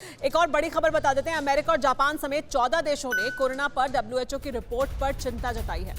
एक और बड़ी खबर बता देते हैं। अमेरिका और जापान समेत 14 देशों ने कोरोना पर डब्ल्यूएचओ की रिपोर्ट पर चिंता जताई है।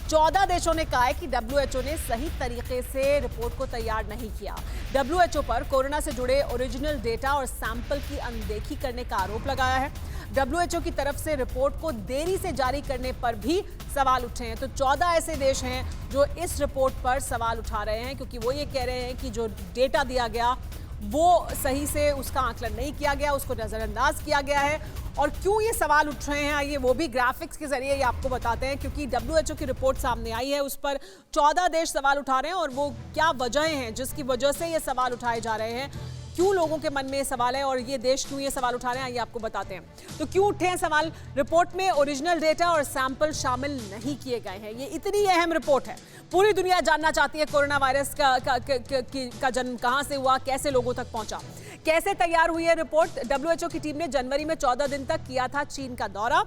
14 देशों ने कहा है कि डब्ल्यूएचओ ने सही तरीके से रिपोर्ट को तैयार नहीं किया। डब्ल्यूएचओ पर कोरोना से जुड़े ओरिजिनल डेटा और सैंपल की अनदेखी करने का आरोप लगाया है। डब्ल्यूएचओ की तरफ से रिपोर्ट को देरी से जारी करने पर भी सवाल उठे हैं। तो 14 ऐसे देश हैं जो इस रिपोर्ट पर सवाल उठा रहे हैं, क्योंकि वो ये कह रहे हैं कि जो डेटा दिया गया वो सही से उसका आकलन नहीं किया गया, उसको नजरअंदाज किया गया है। और क्यों ये सवाल उठ रहे हैं, आइए वो भी ग्राफिक्स के जरिए ये आपको बताते हैं। क्योंकि डब्ल्यूएचओ की रिपोर्ट सामने आई है, उस पर 14 देश सवाल उठा रहे हैं और वो क्या वजहें हैं जिसकी वजह से ये सवाल उठाए जा रहे हैं, क्यों लोगों के मन में ये सवाल है और ये देश क्यों ये सवाल उठा रहे हैं, आइए आपको बताते हैं। तो क्यों उठे हैं सवाल? रिपोर्ट में ओरिजिनल डेटा और सैंपल शामिल नहीं किए गए हैं। ये इतनी अहम रिपोर्ट है, पूरी दुनिया जानना चाहती है कोरोना वायरस का जन्म कहां से हुआ, कैसे लोगों तक पहुंचा, कैसे तैयार हुई है रिपोर्ट। डब्ल्यूएचओ की टीम ने जनवरी में 14 दिन तक किया था चीन का दौरा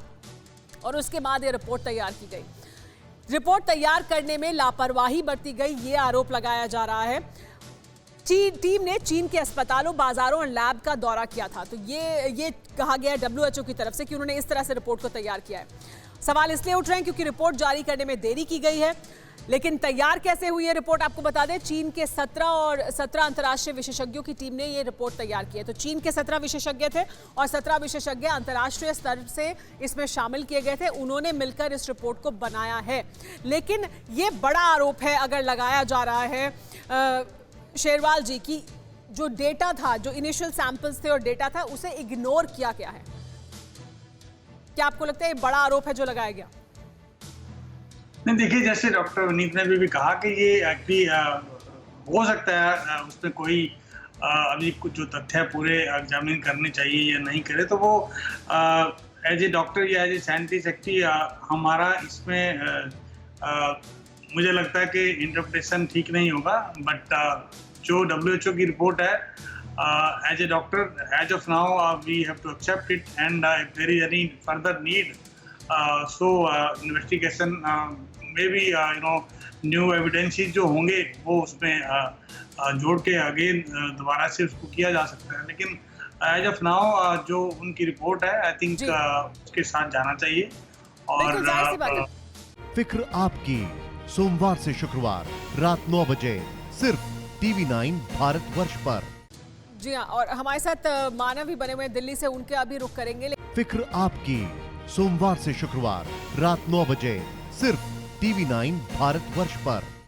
और उसके बाद ये रिपोर्ट तैयार की गई। रिपोर्ट तैयार करने में लापरवाही बरती गई, ये आरोप लगाया जा रहा है। टीम ने चीन के अस्पतालों, बाजारों और लैब का दौरा किया था। तो ये कहा गया है डब्ल्यूएचओ की तरफ से कि उन्होंने इस तरह से रिपोर्ट को तैयार किया है। सवाल इसलिए उठ रहे हैं क्योंकि रिपोर्ट जारी करने में देरी की गई है। लेकिन तैयार कैसे हुई है रिपोर्ट, आपको बता दें। चीन के 17 अंतर्राष्ट्रीय विशेषज्ञों की टीम ने ये रिपोर्ट तैयार की है। तो चीन के 17 विशेषज्ञ थे और 17 विशेषज्ञ अंतर्राष्ट्रीय स्तर से इसमें शामिल किए गए थे। उन्होंने मिलकर इस रिपोर्ट को बनाया है। लेकिन ये बड़ा आरोप है अगर लगाया जा रहा है शेरवाल जी की जो डेटा था, जो इनिशियल सैंपल्स थे और डेटा था, उसे इग्नोर किया गया है। क्या आपको लगता है ये बड़ा आरोप है जो लगाया गया? नहीं, देखिए, जैसे डॉक्टर विनीत ने भी कहा कि ये एक्चुअली हो सकता है उसमें कोई अभी कुछ जो तथ्य है पूरे एग्जामिन करने चाहिए या नहीं करे, तो वो एज ए डॉक्टर या एज ए साइंटिस्ट एक्चुअली हमारा इसमें मुझे लगता है कि इंटरप्रिटेशन ठीक नहीं होगा। बट जो डब्ल्यूएचओ की रिपोर्ट है, as a doctor as of now we have to accept it and if there is any further need so investigation में भी न्यू एविडेंसेस जो होंगे वो उसमें जोड़ के अगेन दोबारा से उसको किया जा सकता है। लेकिन एज ऑफ नाउ जो उनकी रिपोर्ट है, आई थिंक उसके साथ जाना चाहिए। और फिक्र आपकी, सोमवार से शुक्रवार रात 9 बजे सिर्फ TV9 भारतवर्ष पर। जी हाँ, और हमारे साथ मानव भी बने हुए दिल्ली से, उनके अभी रुख करेंगे। फिक्र आपकी, सोमवार से शुक्रवार रात 9 बजे सिर्फ TV9 भारतवर्ष पर।